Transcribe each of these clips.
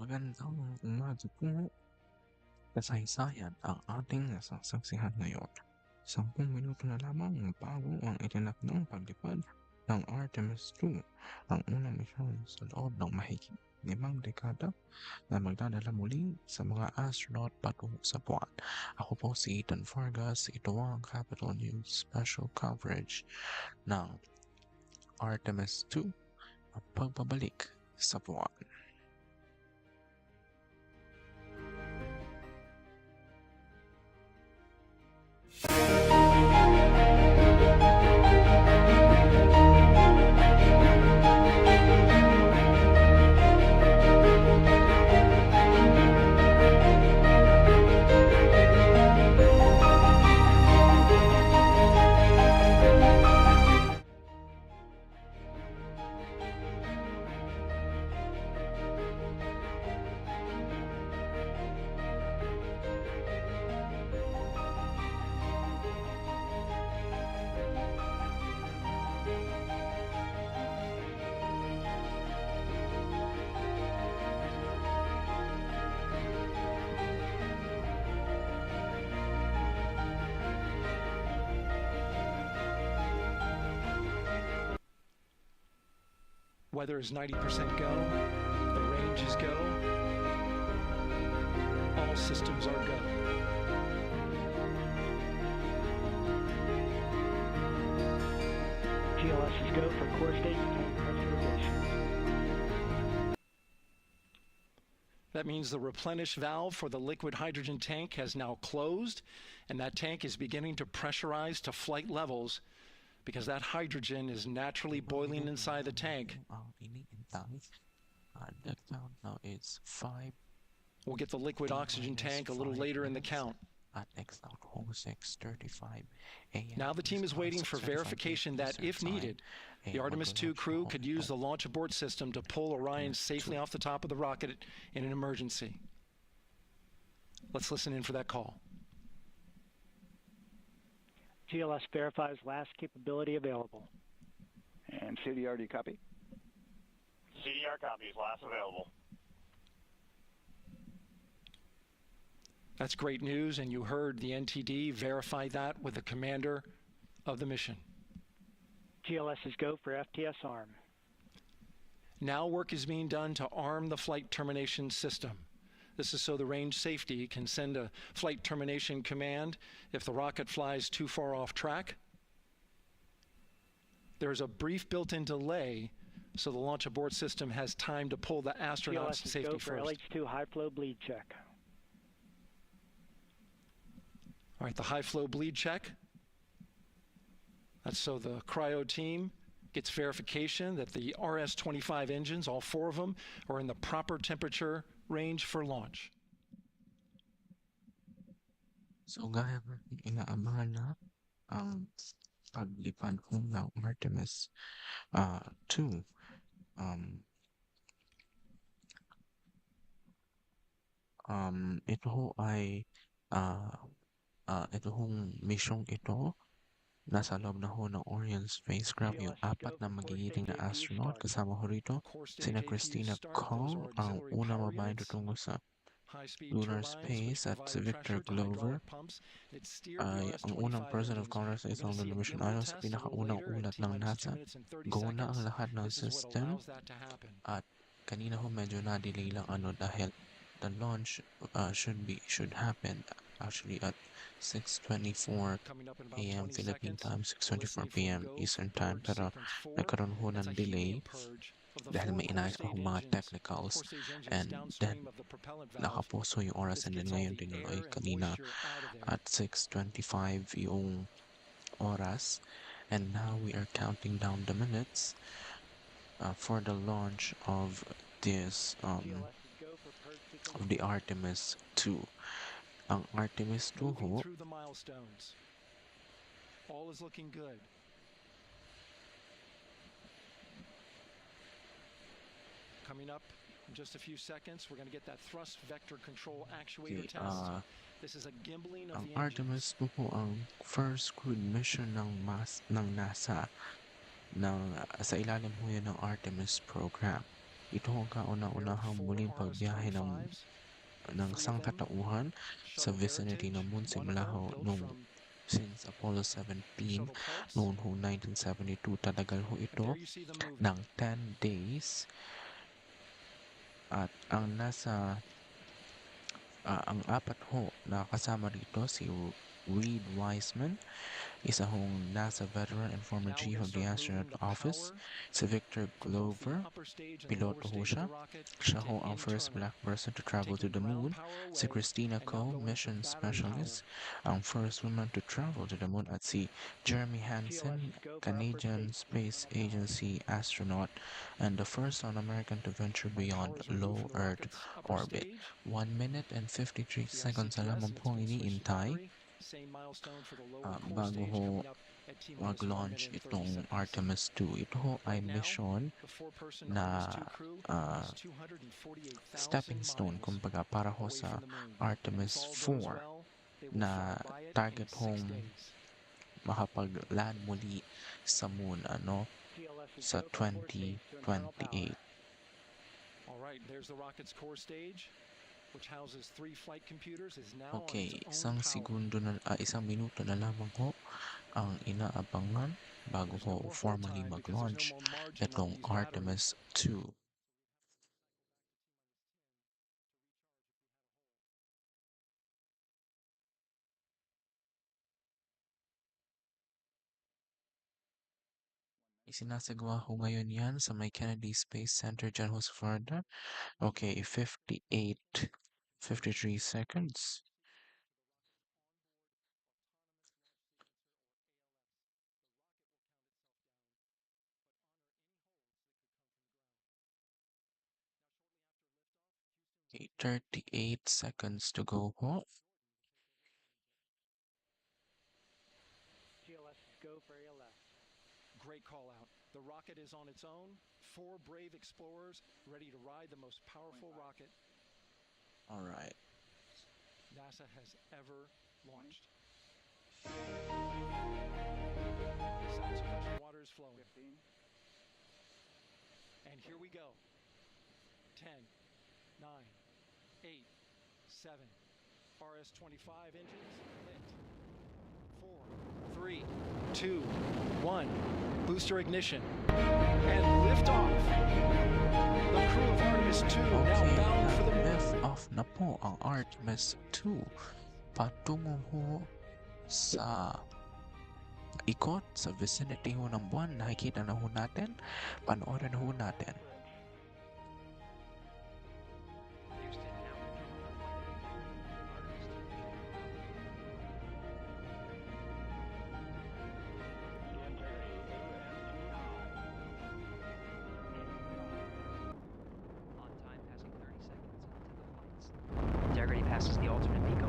Magandang umaga po. Kasaysayan ang ating nasasaksihan ngayon. 10 minuto na lamang bago ang itinak ng paglipad ng Artemis II, ang unang misyon sa loob ng mahigit 5 dekada na magdadala muli sa mga astronaut patungo sa Buwan. Ako po si Ethan Vargas, ito ang Capital News Special Coverage ng Artemis II at pagbabalik sa Buwan. Weather is 90% go, the range is go, all systems are go. GLS is go for course date and pressurization. That means the replenish valve for the liquid hydrogen tank has now closed, and that tank is beginning to pressurize to flight levels because that hydrogen is naturally boiling inside the tank. The count now is 5. We'll get the liquid oxygen tank a little later in the count. At eksaktong 6:35 AM. Now the team is waiting for verification that, if needed, the Artemis II crew could use the launch abort system to pull Orion safely off the top of the rocket in an emergency. Let's listen in for that call. GLS verifies last capability available. And CDR, do you copy? CDR copies, last available. That's great news, and you heard the NTD verify that with the commander of the mission. GLS is go for FTS arm. Now work is being done to arm the flight termination system. This is so the range safety can send a flight termination command if the rocket flies too far off track. There's a brief built-in delay so the launch abort system has time to pull the astronauts to safety go for first. LH2 high flow bleed check. All right, the high flow bleed check. That's so the cryo team gets verification that the RS-25 engines, all 4 of them, are in the proper temperature range for launch. So gaya ng inaabangan na ang paglipad ng Artemis II. Ito ho ay ito hong misyong ito nasa loob na ho ng Orion spacecraft, yung 4 na magigiting na astronaut. Kasama ho rito sina Christina Kong, ang unang babae tutungo sa lunar space, at si Victor Glover ay ang unang person of color sa isang lunar mission. Ayon sa pinakaunang ulat ng NASA, go na ang lahat ng system, at kanina ho medyo na-delay lang dahil the launch should happen actually at 6:24 AM Philippine time, 6:24 PM Eastern time, pero nagkaroon ho ng delay dahil may inayos pa hong mga technicals, and then nakaposo yung oras, and then ngayon din ay kanina at 6:25 yung oras, and now we are counting down the minutes for the launch of this of the Artemis II. Ang Artemis II ho, all is looking good. Coming up in just a few seconds, we're going to get that thrust vector control actuator test. This is a gimbling of ang the Artemis II po ang first crewed mission ng NASA sa ilalim ho yan ng Artemis program. Ito ang kauna-unahang muling pagbiyahe ng sangkatauhan sa vicinity ng moon simula nung since Apollo 17 noong 1972. Tatagal ho ito ng 10 days at ang apat ho na kasama rito si Reed Wiseman, isa hong NASA veteran and former chief of the astronaut office, si Victor Glover, piloto ho siya. Siya ho ang first black person to travel to the moon. Si Christina Koh, mission specialist, ang first woman to travel to the moon. At si Jeremy Hansen, Canadian Space Agency astronaut and the first non-American to venture beyond low Earth orbit. 1 minute and 53 seconds na lamang po ang iniintay bago ho mag-launch itong Artemis II. Ito ho ay mission na stepping stone, kumbaga, para ho sa Artemis IV na target hong makapag-land muli sa moon sa 2028. Alright, there's the rocket's core stage, which houses 3 flight computers, is now Okay, on its own power. isang minuto na lamang ho ang inaabangan bago ho formally mag-launch itong Artemis II. Isinasagawa ho ngayon yan sa may Kennedy Space Center dyan ho sa Florida. Okay, 53 seconds. Okay, 38 seconds to go ho. GLS is go for ALS. Great call out. The rocket is on its own. 4 brave explorers ready to ride the most powerful rocket All right. NASA has ever launched. Sound suppression water is flowing. 15. And here we go. 10, 9, 8, 7. RS-25 engines lit. 4, 3, 2, 1. Booster ignition. And liftoff. The crew of Artemis II now Okay, bound for the moon. lift-off na po ang Artemis II. Patungo ho sa ikot sa vicinity ho ng buwan. Nakikita na ho natin. Panoorin ho natin. Integrity passes the alternate beacon.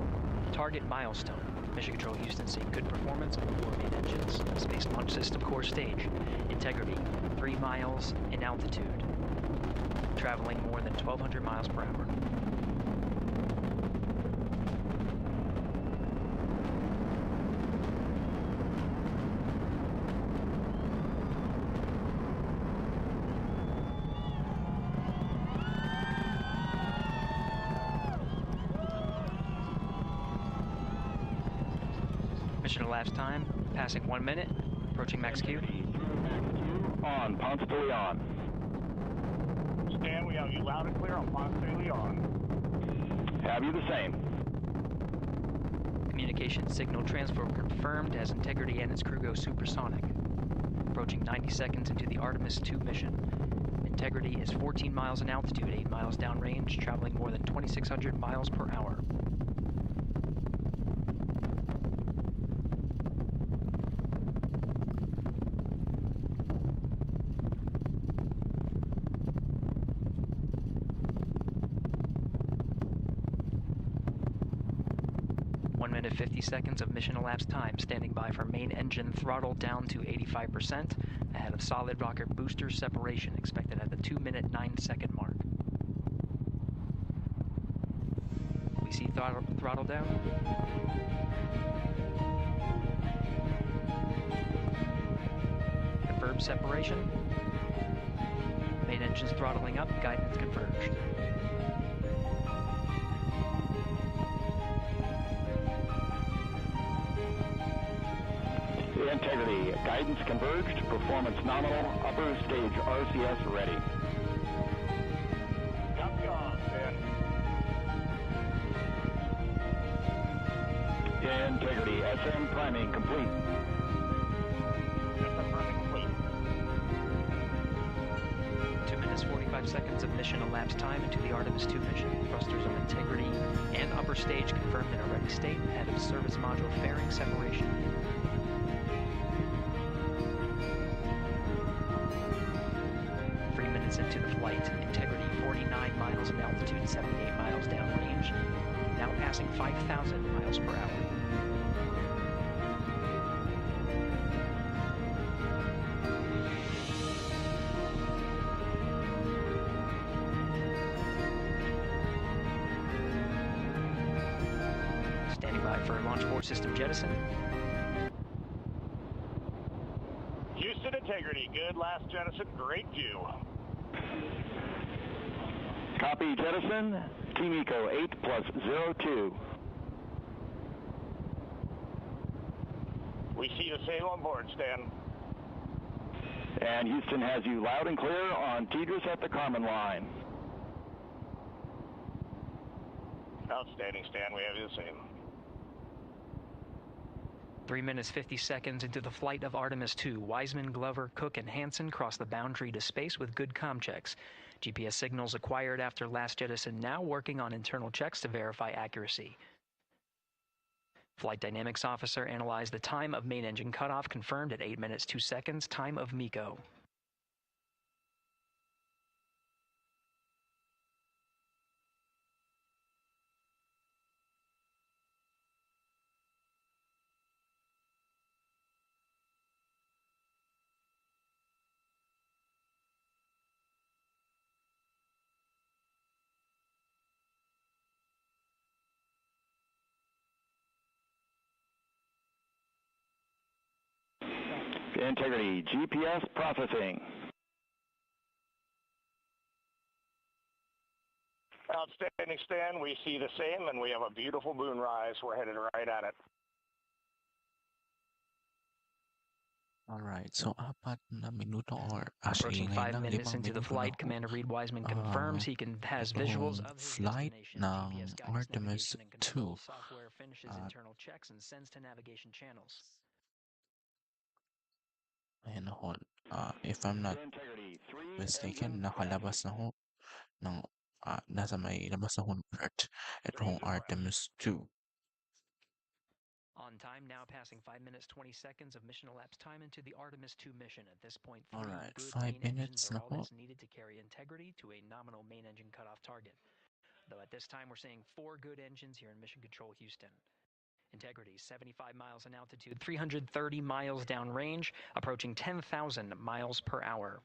Target milestone. Mission Control Houston say good performance on 4 main engines. Space Launch System core stage. Integrity 3 miles in altitude. Traveling more than 1,200 miles per hour. Mission elapsed time, passing 1 minute, approaching max Q. On, Ponce de Leon. Stan, we have you loud and clear on Ponce de Leon. Have you the same? Communication signal transfer confirmed as Integrity and its crew go supersonic. Approaching 90 seconds into the Artemis II mission. Integrity is 14 miles in altitude, 8 miles downrange, traveling more than 2,600 miles per hour. Minute 50 seconds of mission elapsed time, standing by for main engine throttle down to 85%, ahead of solid rocket booster separation expected at the 2-minute 9-second mark. We see throttle down. Confirm separation. Main engines throttling up, guidance converged. Integrity, guidance converged, performance nominal, upper stage RCS ready. Copy on, Stan. Integrity, SM priming complete. SM priming complete. 2 minutes 45 seconds of mission elapsed time into the Artemis II mission. Thrusters on integrity and upper stage confirmed in a ready state ahead of service module fairing separation. Into the flight. Integrity 49 miles in altitude, 78 miles downrange. Now passing 5,000 miles per hour. Standing by for launch board system jettison. Houston Integrity, good last jettison, great view. Copy jettison, Team Eco 8 plus 02. We see the same on board, Stan. And Houston has you loud and clear on Tidris at the Carmen line. Outstanding, Stan, we have you the same. 3 minutes 50 seconds into the flight of Artemis II, Wiseman, Glover, Cook, and Hansen cross the boundary to space with good comm checks. GPS signals acquired after last jettison now working on internal checks to verify accuracy. Flight Dynamics Officer analyzed the time of main engine cutoff, confirmed at 8 minutes 2 seconds, time of MECO. Integrity, GPS processing. Outstanding, Stan, we see the same, and we have a beautiful moonrise. We're headed right at it. Alright, so apat na minuto or actually Approaching 5 ngayon lang, minutes 5 into the minuto na flight, ho. Commander Reed Wiseman confirms he has visuals Itong of his flight destination. ng GPS guides Artemis navigation and 2. control software finishes At internal checks and sends to navigation channels. ayan na ho, if I'm not mistaken, nakalabas na ho ng nasa may labas na ho ng Earth. Itong Artemis 2. On time, now passing 5 minutes 20 seconds of mission elapsed time into the Artemis II mission. At this point, 3 Alright, good 5 main engines minutes are na all ho. that's needed to carry integrity to a nominal main engine cutoff target. Though at this time, we're seeing 4 good engines here in Mission Control Houston. Integrity, 75 miles in altitude, 330 miles downrange, approaching 10,000 miles per hour.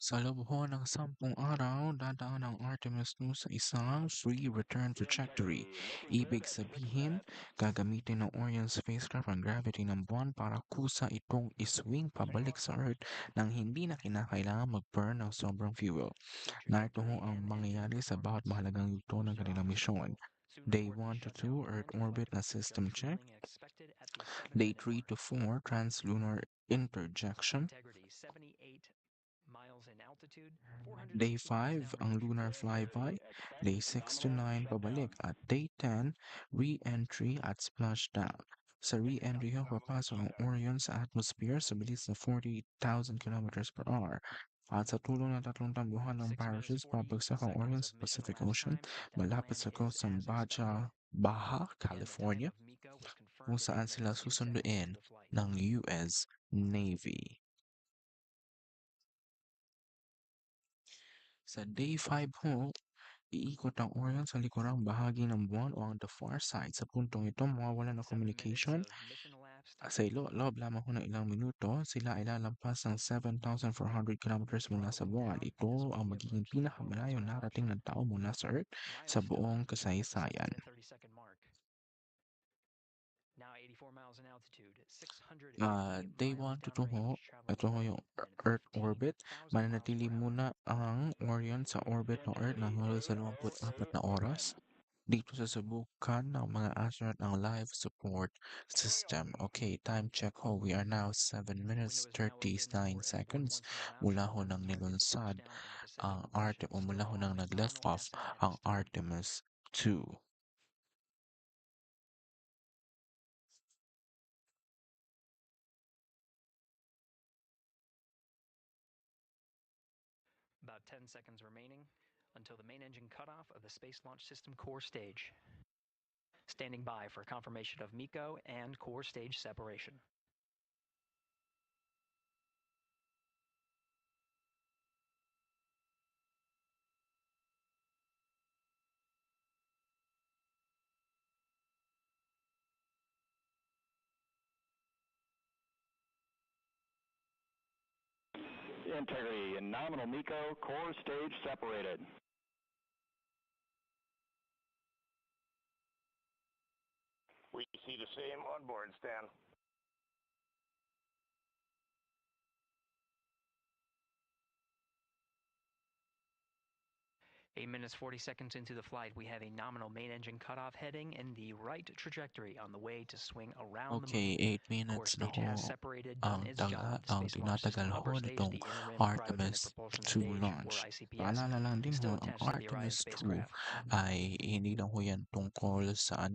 Sa loob ho ng 10 araw, dadaan ang Artemis II sa isang free return trajectory. Ibig sabihin, gagamitin ng Orion spacecraft ang gravity ng buwan para kusa itong iswing pabalik sa Earth nang hindi na kinakailangan mag-burn ng sobrang fuel. Narito ho ang mangyayari sa bawat mahalagang yugto ng kanilang misyon. Day 1 to 2, Earth orbit na system check. Day 3 to 4, translunar interjection. Day 5, ang lunar flyby. Day 6 to 9, pabalik. At Day 10, re-entry at splashdown. Sa re-entry ho, papasok ang Orion sa atmosphere sa bilis na 40,000 kilometers per hour. At sa tulong ng 3 tambuhan ng parachutes, babagsak ang Orion sa Pacific Ocean, malapit sa coast ng Baja California, kung saan sila susunduin ng US Navy. Sa Day 5 ho, iikot ang Orion sa likurang bahagi ng buwan o ang the far side. Sa puntong ito, mawawalan ng communication Sa loob lamang ho ng ilang minuto, sila ay lalampas ng 7,400 kilometers mula sa Buwan. Ito ang magiging pinakamalaya narating ng tao mula sa Earth sa buong kasaysayan. Now 84 miles in altitude, 680 Day 1 miles to 2 ho, downrange, ito ho yung Earth orbit. Mananatili muna ang Orion sa orbit ng Earth ng hanggang sa 24 na oras. Dito susubukan ng mga astronaut ang life support system. Okay, time check ho. We are now 7 minutes 39 seconds mula ho nang nilunsad ang mula ho nang nag-lift off ang Artemis II. About 10 seconds remaining until the main engine cutoff of the Space Launch System core stage. Standing by for confirmation of MECO and core stage separation. Integrity and nominal MECO, core stage separated. We see the same on board, Stan. 8 minutes 40 seconds into the flight, we have a nominal main engine cutoff heading in the right trajectory on the way to swing around the Okay, moon. 8 minutes na Core stage ho has separated, done ang, its job. The ang Space Launch tinatagal System ho upper stage, nitong the interim cryogenic Artemis propulsion 2 stage, or launch. ICPS, Paalala lang din is still ho, ang attached to the Orion Artemis 2 spacecraft. ay hindi lang ho yan tungkol sa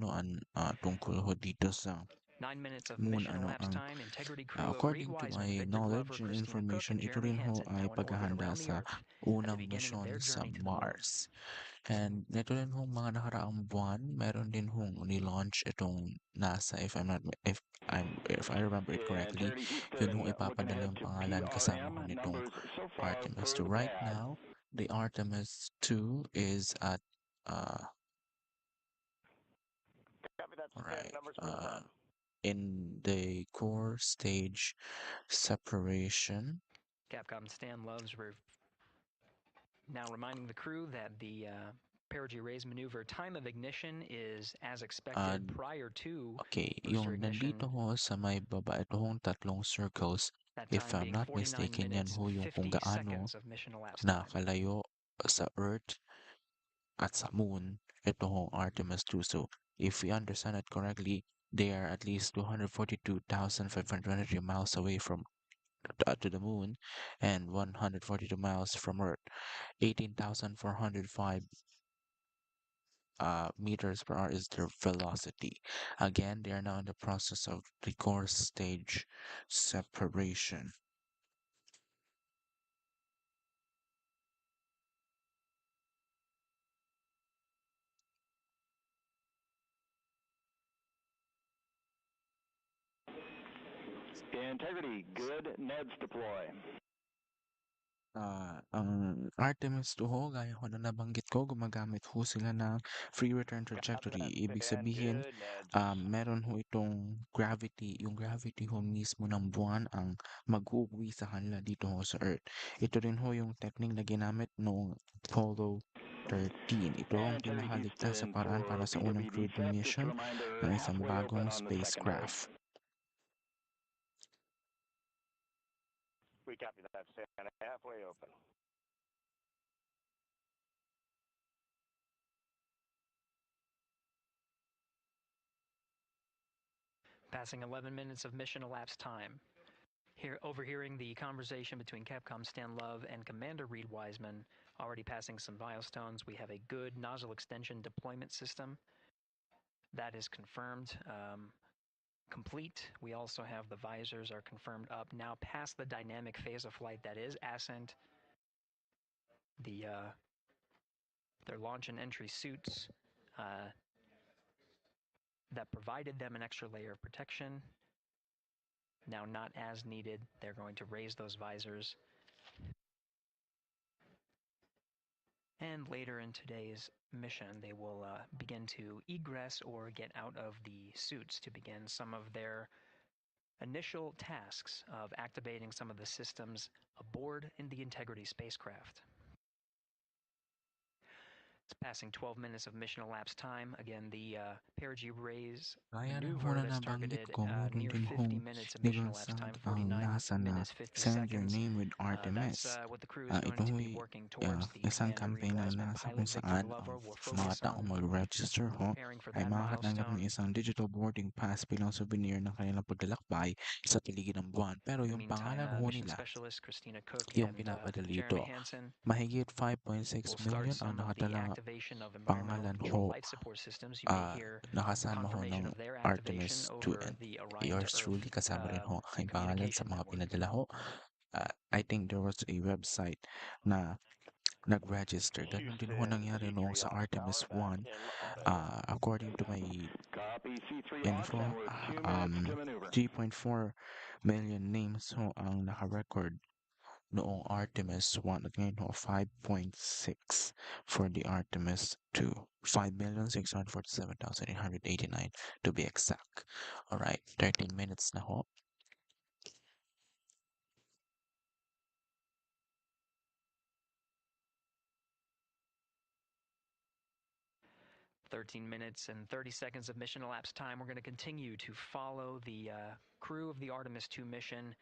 tungkol ho dito sa 9 minutes of moon. mission elapsed time. Integrity crew of Reed According to Wiseman, my Victor knowledge Glover, and Christina Cook, information, and ito Jeremy rin ho Hansen, ay now in orbit paghahanda around the sa Earth at the unang beginning of misyon their sa journey to the moon. Mars. And ito rin hong mga nakaraang buwan, meron din hong ni-launch itong NASA, if I remember it correctly. Integrity Yun hong Houston, looking ipapadala ahead yung to pangalan kasama ho PRM. nitong Numbers so far Artemis per 2. the Right pad. now, the Artemis 2 is at Copy that, Stan. right Numbers per the pad. in the core stage separation. Capcom Stan Loves now reminding the crew that the perigee raise maneuver time of ignition is as expected prior to Okay, booster yung ignition. nandito ho sa may baba, ito hong tatlong circles. That If time I'm being not 49 mistaken, yan minutes, ho yung kung 50 gaano seconds of mission elapsed time. nakalayo sa Earth at sa Moon, ito hong Artemis 2. So, if we understand it correctly, they are at least 242,523 miles away from to the Moon and 142 miles from Earth. 18,405 meters per hour is their velocity. Again, they are now in the process of the core stage separation. Integrity, good. Neds deploy. Ang Artemis 2 ho, gaya ho na nabanggit ko, gumagamit ho sila ng free return trajectory. Ibig sabihin, Good, Neds. meron ho itong gravity, yung gravity ho mismo ng buwan ang mag-uuwi sa kanila dito ho sa Earth. Ito rin ho yung technique na ginamit noong Apollo 13. Ito ang Integrity pinakaligtas sa Houston paraan for para sa unang PWD crewed set. Just a mission reminder, ng isang halfway open bagong on the secondary. spacecraft. We copy that, Stan. Halfway open. Passing 11 minutes of mission elapsed time. Here, overhearing the conversation between Capcom Stan Love and Commander Reed Wiseman, already passing some milestones. We have a good nozzle extension deployment system. That is confirmed. Complete. We also have the visors are confirmed up. Now past the dynamic phase of flight, that is ascent. Their launch and entry suits that provided them an extra layer of protection. Now not as needed. They're going to raise those visors. And later in today's mission, they will begin to egress or get out of the suits to begin some of their initial tasks of activating some of the systems aboard in the Integrity spacecraft. It's passing 12 minutes of mission elapsed time. Again, the perigee rays Gaya ng maneuver una that's nabanggit targeted ko, meron near din 50 hong minutes of mission elapsed nilunsad time, ang 49 NASA na minutes 50 Send Your seconds. Name with That's Artemis. what the crew is going Ito to be ay working towards. The isang commander, Reed campaign ng Wiseman, NASA pilot kung Victor saan Glover ang will mga focus taong on mag-register preparing for ay that makakatanggap ng milestone. isang digital boarding pass bilang souvenir ng kanilang paglalakbay sa paligid ng buwan. Pero In the yung meantime, pangalan ho mission nila, specialist Christina Cook yung and pinapadali Jeremy ito. Hansen Mahigit 5.6 will start million ang some of the nakatala activation of environmental pangalan control ho. life support systems. You may hear Nakasama ho confirmation ng of their activation Artemis II over and the Orion to yours Earth truly kasama rin ho ang pangalan sa communication mga network. pinadala ho. I think there was a website na nag-register. Ganun din ho nangyari noong sa Artemis 1. According to my Copy C3 info, Austin, we're 2 minutes to maneuver. 3.4 million names ho ang naka-record noong Artemis 1 at ngayon ho 5.6 for the Artemis 2. 5,647,889 to be exact. Alright, 13 minutes na ho. 13 minutes and 30 seconds of mission elapsed time. We're going to continue to follow the crew of the Artemis II mission.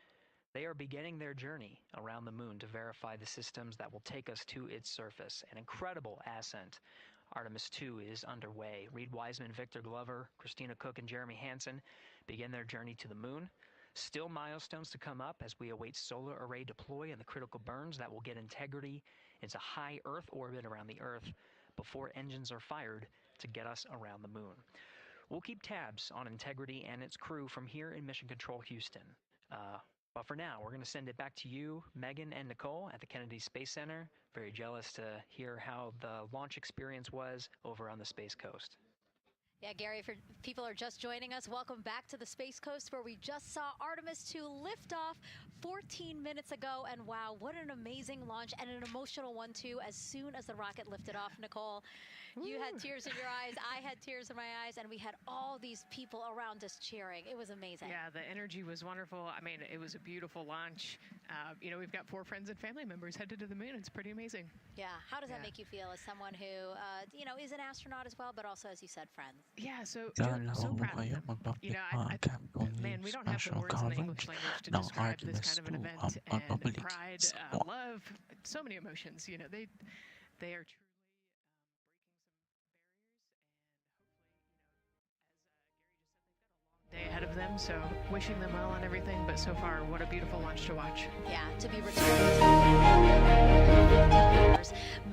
They are beginning their journey around the moon to verify the systems that will take us to its surface. An incredible ascent. Artemis II is underway. Reed Wiseman, Victor Glover, Christina Cook, and Jeremy Hansen begin their journey to the moon. Still milestones to come up as we await solar array deploy and the critical burns that will get Integrity into high Earth orbit around the Earth before engines are fired to get us around the moon. We'll keep tabs on Integrity and its crew from here in Mission Control Houston. But for now, we're going to send it back to you, Megan and Nicole at the Kennedy Space Center. Very jealous to hear how the launch experience was over on the Space Coast. Yeah, Gary, if people are just joining us, welcome back to the Space Coast where we just saw Artemis II lift off 14 minutes ago. And wow, what an amazing launch and an emotional one too. As soon as the rocket lifted off, Nicole, you had tears in your eyes, I had tears in my eyes, and we had all these people around us cheering. It was amazing. Yeah, the energy was wonderful. I mean, it was a beautiful launch. You know, we've got 4 friends and family members headed to the moon. It's pretty amazing. Yeah, how does that make you feel as someone who, you know, is an astronaut as well, but also, as you said, friends? Yeah, so Dahil so ho proud of kayo them. You know, magpapakita man, we ng don't have the special words in the English coverage language to ng describe this Artemis kind of an 2 event. ang And pagbabalik pride, sa buwan. love, so many emotions. You know, they are truly breaking some barriers, and hopefully, you know, as Gary just said, they've got a long day ahead of them. So wishing them well on everything. But so far, what a beautiful launch to watch. Yeah, to be returned.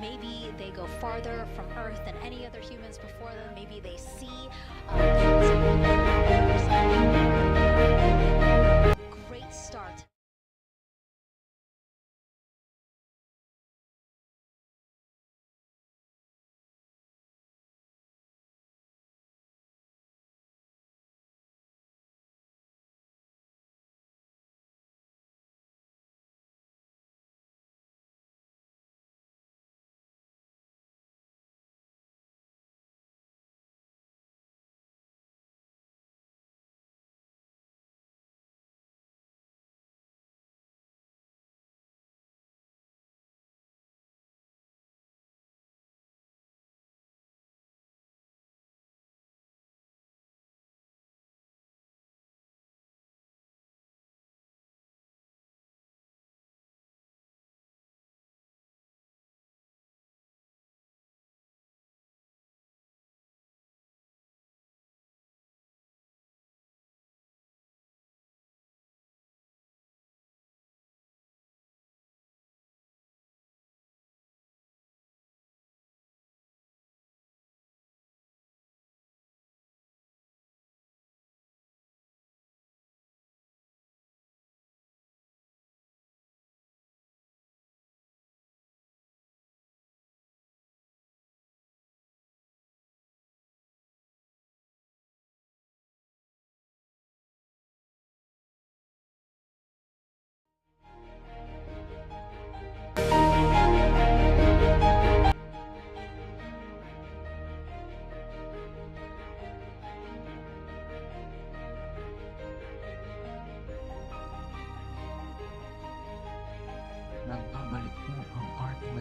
Maybe they go farther from Earth than any other humans before them. Maybe they see great start.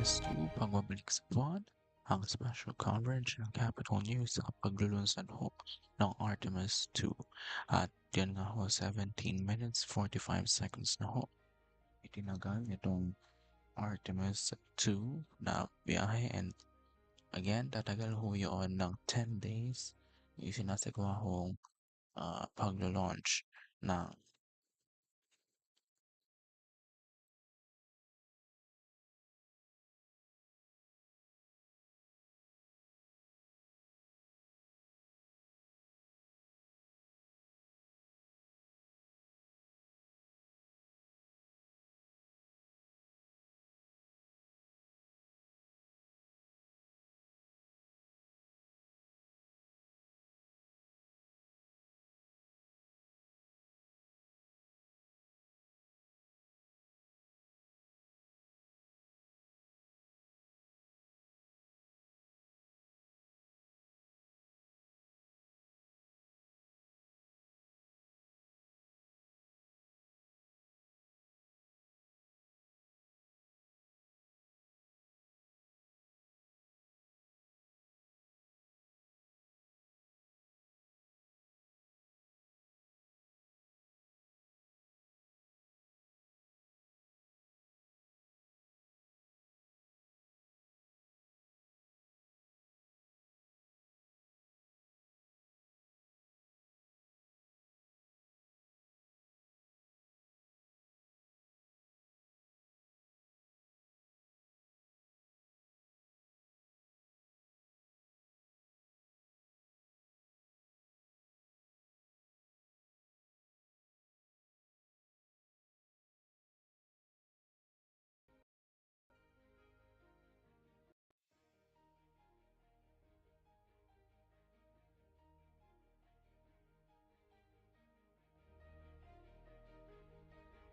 Artemis II, pagbabalik sa Buwan, ang special coverage ng Capital News sa paglulunsad ho ng Artemis II. At yan nga ho, 17 minutes 45 seconds na ho. Itinagal itong Artemis II na biyahe, and again, tatagal ho yun ng 10 days. Isinasagawa hong paglo-launch ng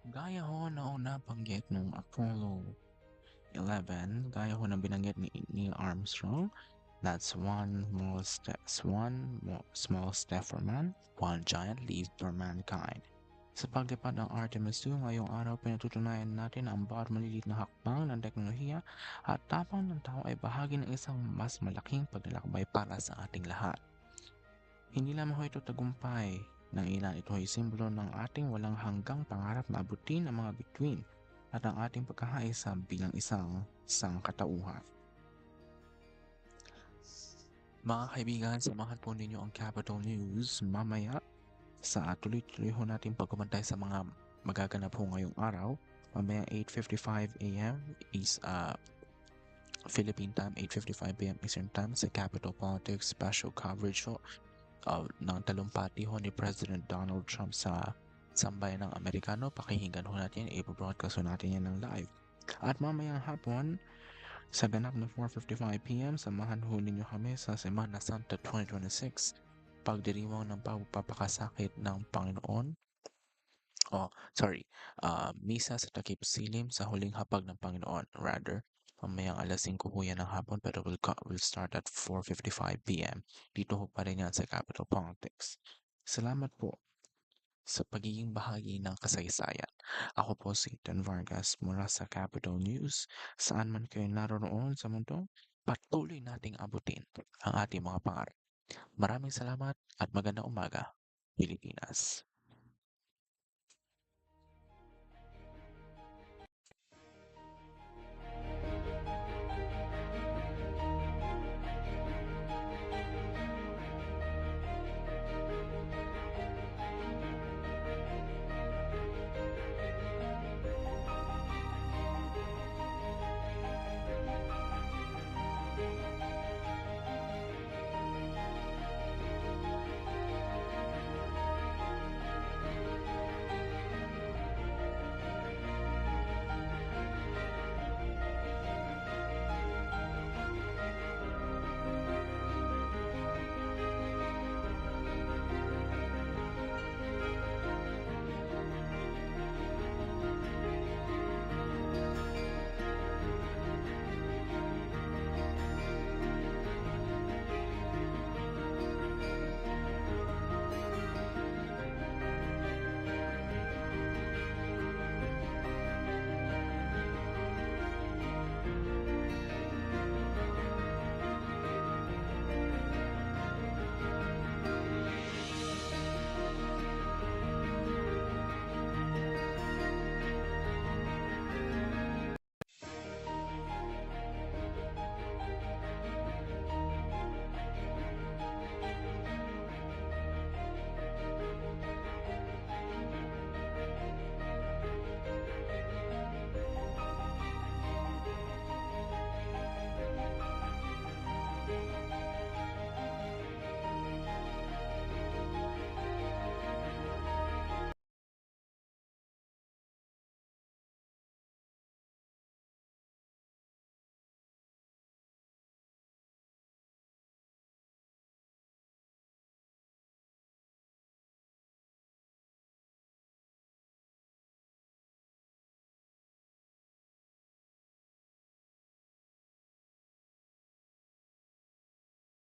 gaya ho na nabanggit ng Apollo 11, gaya ho na binanggit ni Neil Armstrong, that's small step for man, one giant leap for mankind. Sa paglipad ng Artemis II ngayong araw, pinatutunayan natin na ang bawat maliliit na hakbang ng teknolohiya at tapang ng tao ay bahagi ng isang mas malaking paglalakbay para sa ating lahat. Hindi lamang ho ito tagumpay ng ilan, ito ay simbolo ng ating walang hanggang pangarap na abutin ang mga bituin at ang ating pagkakaisa bilang isang sangkatauhan. Mga kaibigan, samahan po ninyo ang Capital News mamaya sa tuloy-tuloy ho natin pagkumantay sa mga magaganap ho ngayong araw. Mamaya 8:55 AM is Philippine time, 8:55 PM Eastern Time sa Capital Politics special coverage ho ng talumpati ho ni President Donald Trump sa sambayan ng Amerikano. Pakinggan ho natin, i-broadcast ho natin yan ng live. At mamayang hapon, sa ganap na 4:55 PM, samahan ho ninyo kami sa Semana Santa 2026, pagdiriwang ng pagpapakasakit ng Panginoon. Misa sa takip silim sa huling hapag ng Panginoon. Rather, mamayang alas 5 ho yan ng hapon, pero will start at 4:55 PM. Dito ho pa rin yan sa Capital Politics. Salamat po sa pagiging bahagi ng kasaysayan. Ako po si Ethan Vargas mula sa Capital News. Saan man kayo naroon sa mundo, patuloy nating abutin ang ating mga pangarap. Maraming salamat at magandang umaga, Pilipinas.